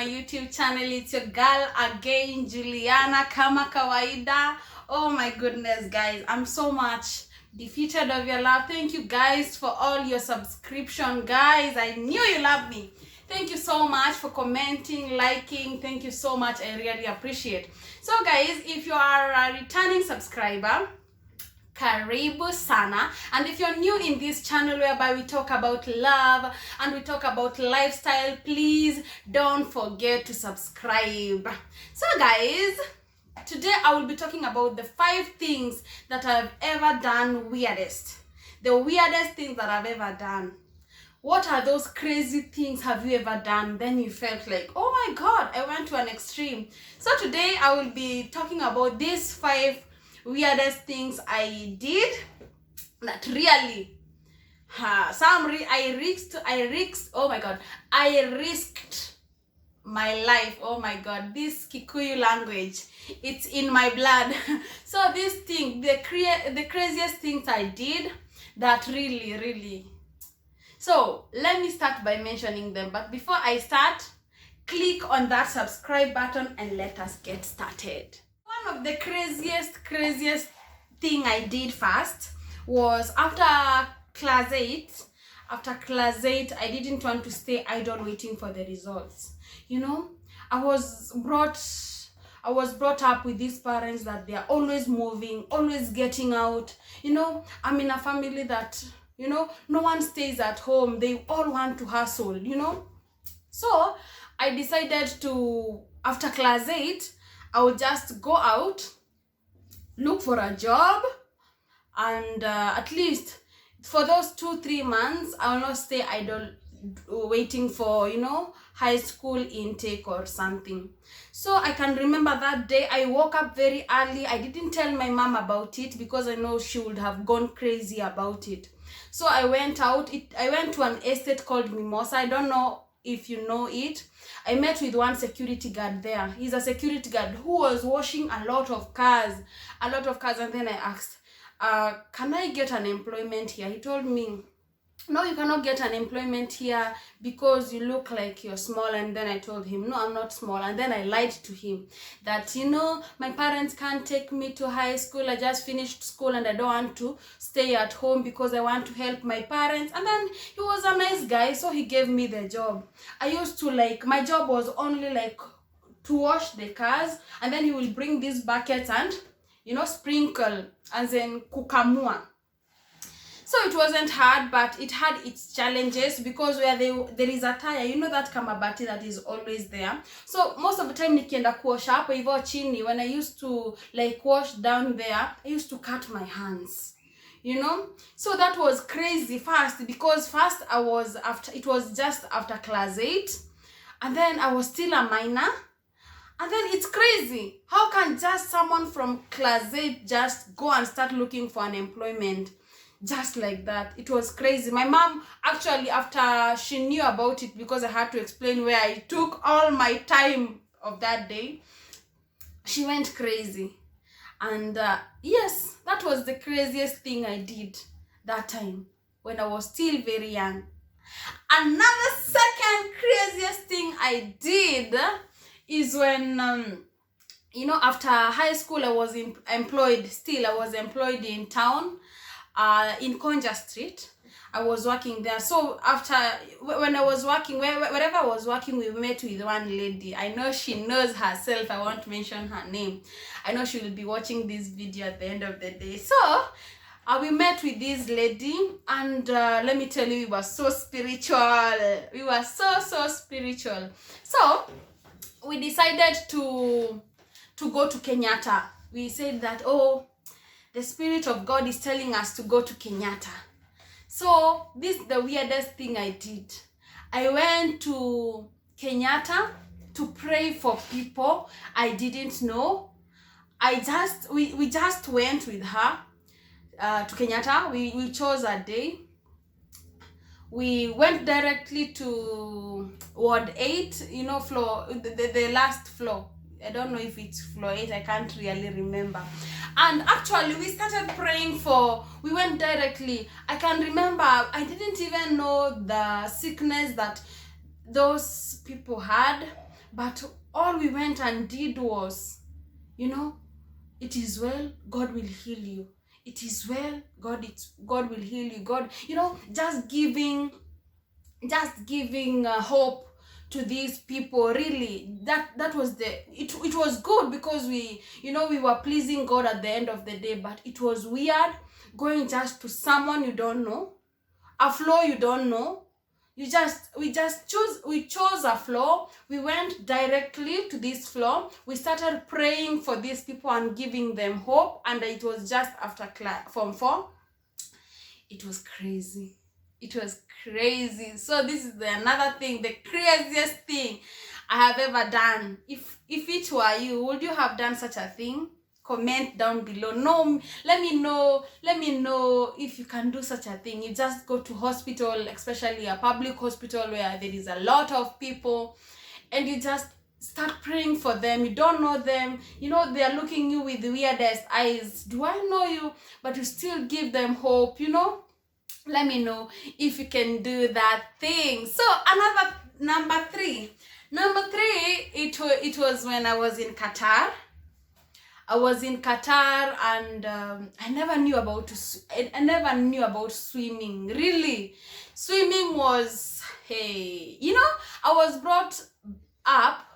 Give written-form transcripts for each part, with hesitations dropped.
my YouTube channel. It's your girl again, Juliana, kama kawaida. Oh my goodness, guys, I'm so much defeated of your love. Thank you guys for all your subscription, guys. I knew you love me. Thank you so much for commenting, liking. Thank you so much. I really appreciate. So guys, if you are a returning subscriber, karibu sana. And if you're new in this channel whereby we talk about love and we talk about lifestyle, please don't forget to subscribe. So guys, today I will be talking about the 5 things that I've ever done weirdest. The weirdest things that I've ever done. What are those crazy things have you ever done? Then you felt like, oh my God, I went to an extreme. So today I will be talking about these 5 weirdest things I did that really, I risked my life. Oh my God, this Kikuyu language, it's in my blood. So this thing, the craziest things I did that really. So let me start by mentioning them. But before I start, click on that subscribe button and let us get started. One of the craziest thing I did first was after class 8. After class 8, I didn't want to stay idle waiting for the results. You know, I was brought up with these parents that they are always moving, always getting out. You know, I'm in a family that, you know, no one stays at home. They all want to hustle, you know. So I decided to, after class 8, I would just go out, look for a job, and at least for those 2-3 months, I will not stay idle waiting for, you know, high school intake or something. So I can remember that day I woke up very early. I didn't tell my mom about it because I know she would have gone crazy about it. So I went out. I went to an estate called Mimosa. I don't know if you know it. I met with one security guard there. He's a security guard who was washing a lot of cars. And then I asked, can I get an employment here? He told me, no, you cannot get an employment here because you look like you're small. And then I told him, no, I'm not small. And then I lied to him that, you know, my parents can't take me to high school. I just finished school and I don't want to stay at home because I want to help my parents. And then he was a nice guy, so he gave me the job. I used to, like, my job was only like to wash the cars, and then he will bring these buckets and, you know, sprinkle, as in kukamua. So it wasn't hard, but it had its challenges because where there is a tire, you know, that kamabati that is always there. So most of the time nikienda kuosha hapo hivyo chini, when I used to like wash down there, I used to cut my hands, you know. So that was crazy first, because first it was just after class 8, and then I was still a minor. And then it's crazy. How can just someone from class 8 just go and start looking for an employment just like that? It was crazy. My mom, actually, after she knew about it, because I had to explain where I took all my time of that day, she went crazy. And yes, that was the craziest thing I did that time when I was still very young. Another second craziest thing I did is when you know, after high school I was employed in town, in Konja Street. I was working there. So when I was working, wherever I was working, we met with one lady. I know she knows herself. I won't mention her name. I know she will be watching this video at the end of the day. So we met with this lady, and let me tell you, we were so spiritual. We were so spiritual. So we decided to go to Kenyatta. We said that, oh, the Spirit of God is telling us to go to Kenyatta. So this is the weirdest thing I did. I went to Kenyatta to pray for people I didn't know. We just went with her to Kenyatta. We chose a day. We went directly to Ward 8, you know, floor, the last floor. I don't know if it's floor 8, I can't really remember. And actually we started praying we went directly. I can remember, I didn't even know the sickness that those people had, But all we went and did was, it is well, God will heal you. It is well, God will heal you. God, just giving hope to these people. Really, that was it was good, because we were pleasing God at the end of the day. But it was weird going just to someone you don't know, a floor you don't know. We chose a floor. We went directly to this floor. We started praying for these people and giving them hope. And it was just after Form 4. It was crazy. So this is another thing, the craziest thing I have ever done. If it were you, would you have done such a thing? Comment down below. No, let me know if you can do such a thing. You just go to hospital, especially a public hospital where there is a lot of people, and you just start praying for them. You don't know them, they are looking you with the weirdest eyes. Do I know you? But you still give them hope. Let me know if you can do that thing. So another number three, it was when I was in Qatar. And I never knew about swimming. Really, swimming was, hey, I was brought up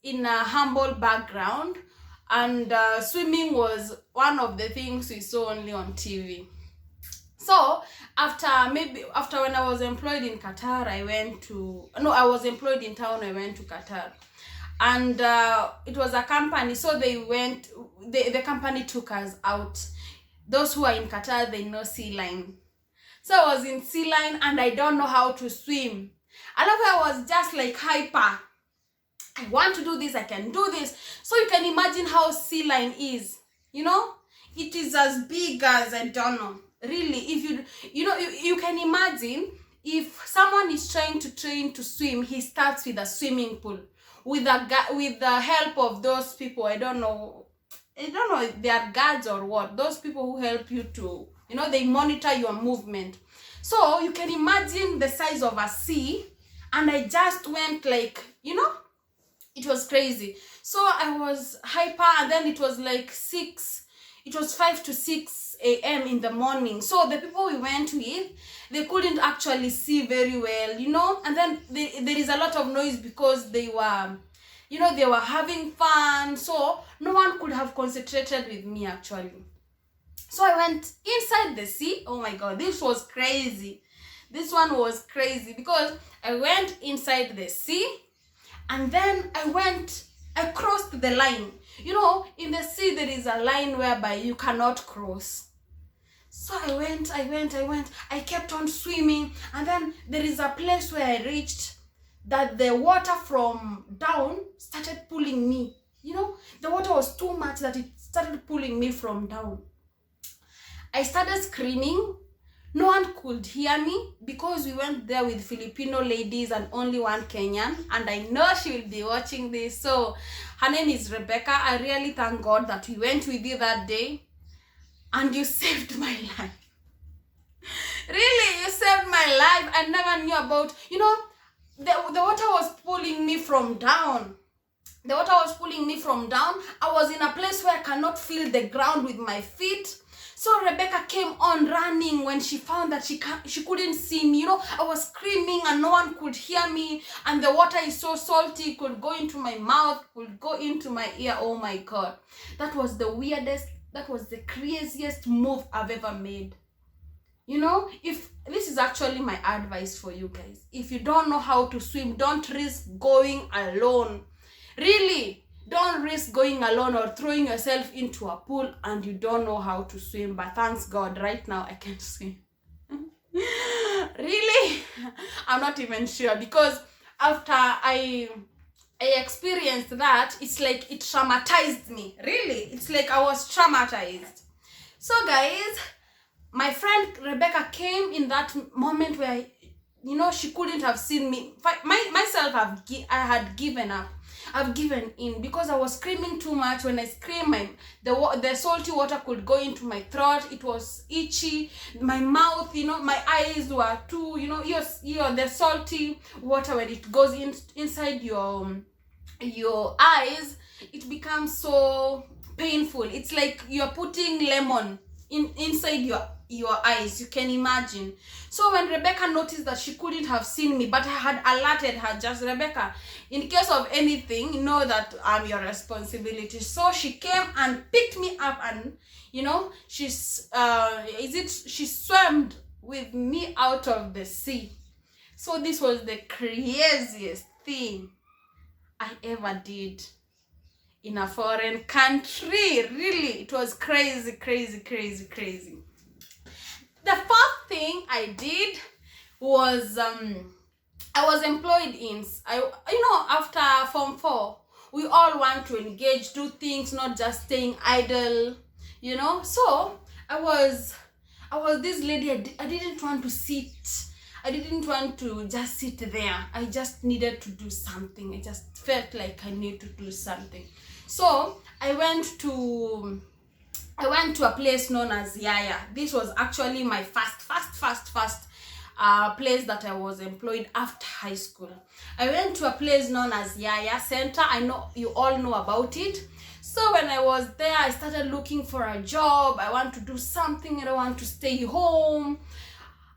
in a humble background, and swimming was one of the things we saw only on TV. So after when I was employed in Qatar, I was employed in town, I went to Qatar. And it was a company, so the company took us out. Those who are in Qatar, they know Sea Line. So I was in Sea Line, and I don't know how to swim. I was just like hyper. I want to do this, I can do this. So you can imagine how Sea Line is. It is as big as, I don't know. Really, if you can imagine, if someone is trying to train to swim, he starts with a swimming pool. With the help of those people, I don't know if they are guards or what, those people who help you to, they monitor your movement. So you can imagine the size of a sea, and I just went like, it was crazy. So I was hyper, and then it was like 5 to 6 a.m. in the morning. So the people we went with, they couldn't actually see very well, and then there is a lot of noise because they were, they were having fun. So no one could have concentrated with me actually. So I went inside the sea. Oh my God, this was crazy. This one was crazy because I went inside the sea, and then I crossed the line. In the sea there is a line whereby you cannot cross. So I went, I kept on swimming, and then there is a place where I reached that the water from down started pulling me. The water was too much that it started pulling me from down. I started screaming. No one could hear me because we went there with Filipino ladies and only one Kenyan, and I know she will be watching this. So her name is Rebecca. I really thank God that we went with you that day, and you saved my life. Really, you saved my life. I never knew about, the water was pulling me from down. I was in a place where I cannot feel the ground with my feet. So Rebecca came on running when she found that she couldn't see me. I was screaming and no one could hear me, and the water is so salty, could go into my mouth, could go into my ear. Oh my God. That was the craziest move I've ever made. If this is actually my advice for you guys, if you don't know how to swim, don't risk going alone. Really, don't risk going alone or throwing yourself into a pool and you don't know how to swim. But thanks God, right now I can swim. Really, I'm not even sure, because after I experienced that, it's like it traumatized me. Really, it's like I was traumatized. So guys, my friend Rebecca came in that moment where, she couldn't have seen me. Myself, I had given up. I've given in because I was screaming too much. When I screamed, the salty water could go into my throat. It was itchy. My mouth, my eyes were too, the salty water, when it goes inside your your eyes, it becomes so painful. It's like you're putting lemon inside your eyes. You can imagine. So when Rebecca noticed that she couldn't have seen me, but I had alerted her, just, Rebecca, in case of anything, know that I'm your responsibility. So she came and picked me up, and she swam with me out of the sea. So this was the craziest thing I ever did in a foreign country. Really, it was crazy, crazy, crazy, crazy. The first thing I did was I was employed in after Form 4, we all want to engage, do things, not just staying idle, So I was this lady. I didn't want to sit. I didn't want to just sit there. I just needed to do something. I just felt like I need to do something. So I went to a place known as Yaya. This was actually my first place that I was employed after high school. I went to a place known as Yaya Center. I know you all know about it. So when I was there, I started looking for a job. I want to do something. I don't want to stay home.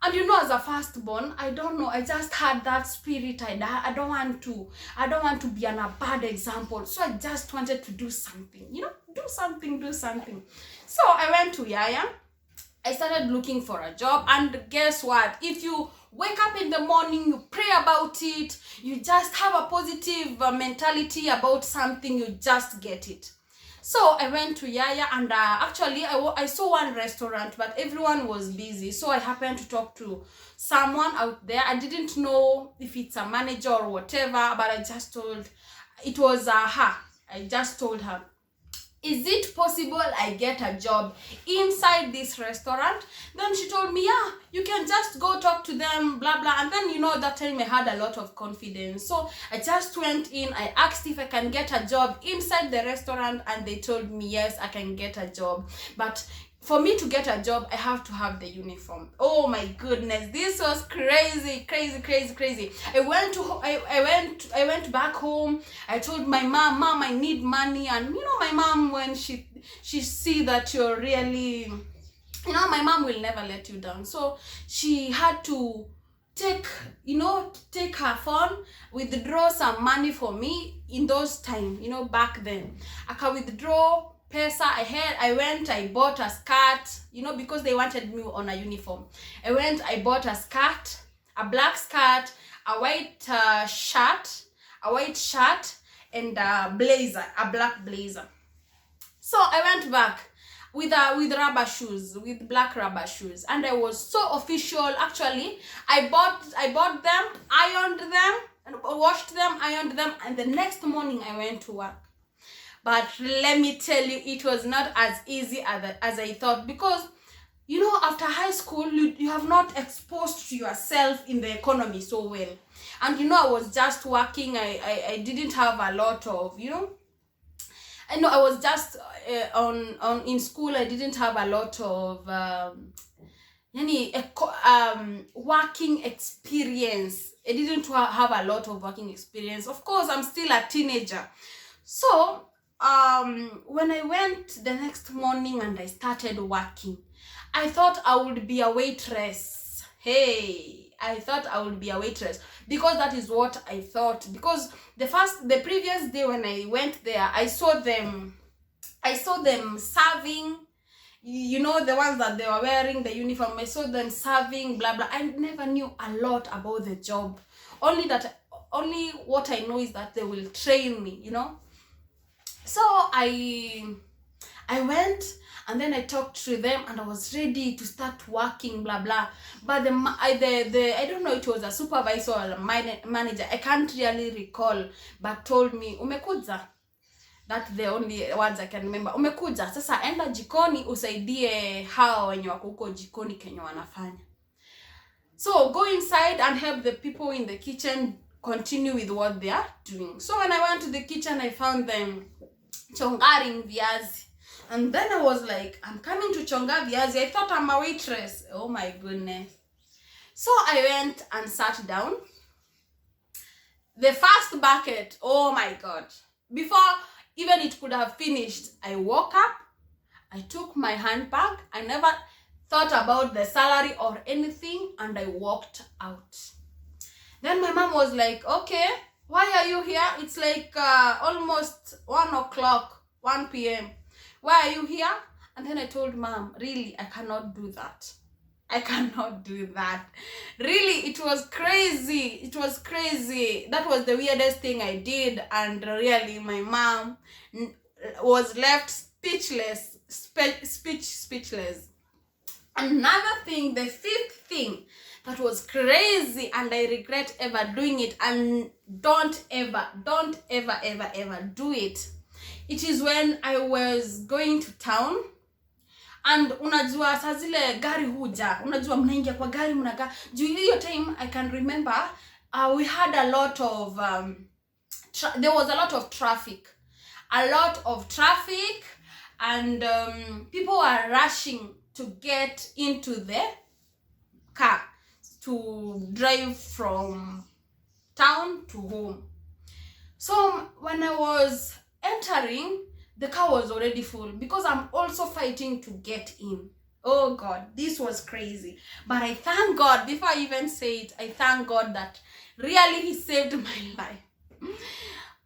And as a firstborn, I don't know, I just had that spirit. I don't want to be a bad example. So I just wanted to do something, do something. So I went to Yaya. I started looking for a job, and guess what? If you wake up in the morning, you pray about it, you just have a positive mentality about something, you just get it. So I went to Yaya, and actually I saw one restaurant, but everyone was busy. So I happened to talk to someone out there. I didn't know if it's a manager or whatever, but I just told, it was her. I just told her, is it possible I get a job inside this restaurant? Then she told me, yeah, you can just go talk to them, blah, blah. And then, that time I had a lot of confidence. So I just went in, I asked if I can get a job inside the restaurant, and they told me, yes, I can get a job. But for me to get a job, I have to have the uniform. Oh my goodness, this was crazy. I went back home. I told my mom, I need money. And my mom, when she see that you're really, my mom will never let you down. So she had to take her phone, withdraw some money for me in those time, back then. I can withdraw pesa I went, I bought a skirt, because they wanted me on a uniform. I bought a skirt, a black skirt, a white shirt, and a blazer, a black blazer. So I went back with rubber shoes, with black rubber shoes, and I was so official. Actually, I bought them, ironed them, and washed them, ironed them, and the next morning I went to work. But let me tell you, it was not as easy as I thought, because after high school, you have not exposed yourself in the economy so well. And I was just working. I didn't have a lot of, I know I was just in school. I didn't have a lot of working experience. I didn't have a lot of working experience. Of course, I'm still a teenager. So when I went the next morning and I started working, I thought I would be a waitress. I thought I would be a waitress, because that is what I thought. Because the previous day when I went there, I saw them serving, the ones that they were wearing the uniform. I saw them serving, blah blah. I never knew a lot about the job. Only what I know is that they will train me, So I went, and then I talked to them, and I was ready to start working, blah blah. But I don't know, it was a supervisor or a manager, I can't really recall, but told me, umekuja. That's the only words I can remember. Umekuja, sasa enda jikoni usaidie hao wenye wako huko jikoni kenye wanafanya. So go inside and help the people in the kitchen continue with what they are doing. So when I went to the kitchen, I found them chongaring viazi. And then I was like, I'm coming to chonga viazi. I thought I'm a waitress. Oh my goodness. So I went and sat down. The first bucket, oh my God. Before even it could have finished, I woke up, I took my handbag, I never thought about the salary or anything, and I walked out. Then my mom was like, okay, why are you here? It's like almost 1 o'clock, 1 p.m. Why are you here? And then I told mom, really, I cannot do that. I cannot do that. Really, it was crazy. It was crazy. That was the weirdest thing I did. And really, my mom was left speechless. Speechless. Another thing, the fifth thing that was crazy, and I regret ever doing it, and don't ever do it. It is when I was going to town, and unajua saa zile gari huja, unajua mnaingia kwa gari mnakaa. Juu hiyo time I can remember we had a lot of there was a lot of traffic. And people were rushing to get into the car to drive from town to home. So when I was entering, the car was already full because I'm also fighting to get in. Oh God, this was crazy. But I thank God, before I even say it, I thank God that really He saved my life.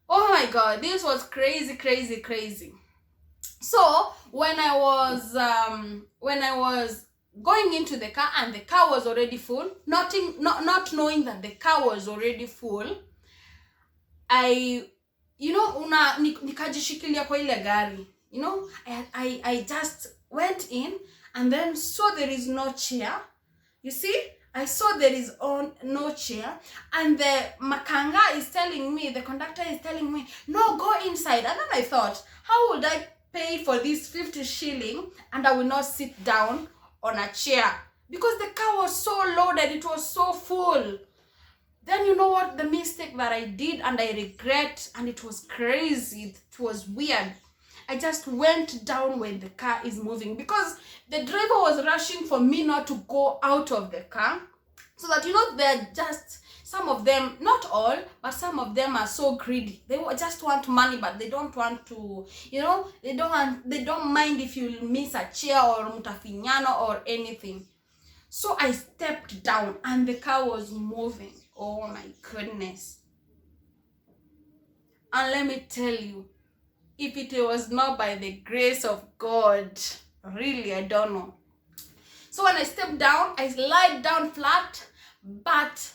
Oh my God, this was crazy. So when I was going into the car and the car was already full, not knowing that the car was already full, nikajishikilia kwa ile gari. I just went in and then saw there is no chair. You see, I saw there is no chair, and the makanga is telling me, the conductor is telling me, no, go inside. And then I thought, how would I pay for this 50 shilling and I will not sit down on a chair? Because the car was so loaded, it was so full. Then you know what, the mistake that I did, and I regret, and it was crazy, it was weird. I just went down when the car is moving, because the driver was rushing for me not to go out of the car, so that they're just, some of them, not all, but some of them are so greedy. They just want money, but they don't want to, they don't mind if you miss a chair or mutafinyano or anything. So I stepped down and the car was moving. Oh my goodness. And let me tell you, if it was not by the grace of God, really, I don't know. So when I stepped down, I lied down flat, but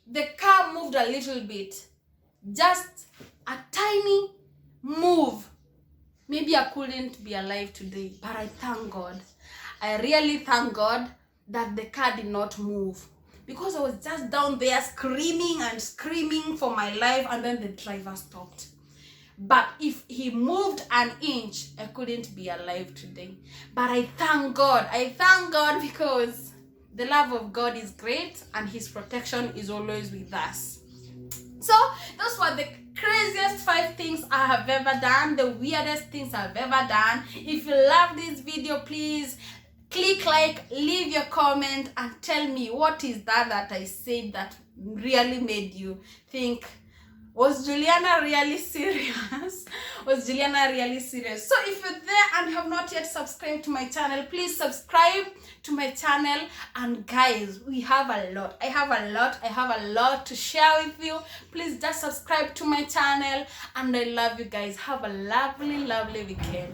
the car moved a little bit. Just a tiny move. Maybe I couldn't be alive today, but I thank God. I really thank God that the car did not move, because I was just down there screaming for my life, and then the driver stopped. But if he moved an inch, I couldn't be alive today. But I thank God. Because the love of God is great and His protection is always with us. So those were the craziest 5 things I have ever done, the weirdest things I've ever done. If you love this video, please click like, leave your comment, and tell me what is that I said that really made you think, was Juliana really serious? Was Juliana really serious? So if you're there and have not yet subscribed to my channel, please subscribe to my channel. And guys, we have a lot. I have a lot to share with you. Please just subscribe to my channel, and I love you guys. Have a lovely weekend.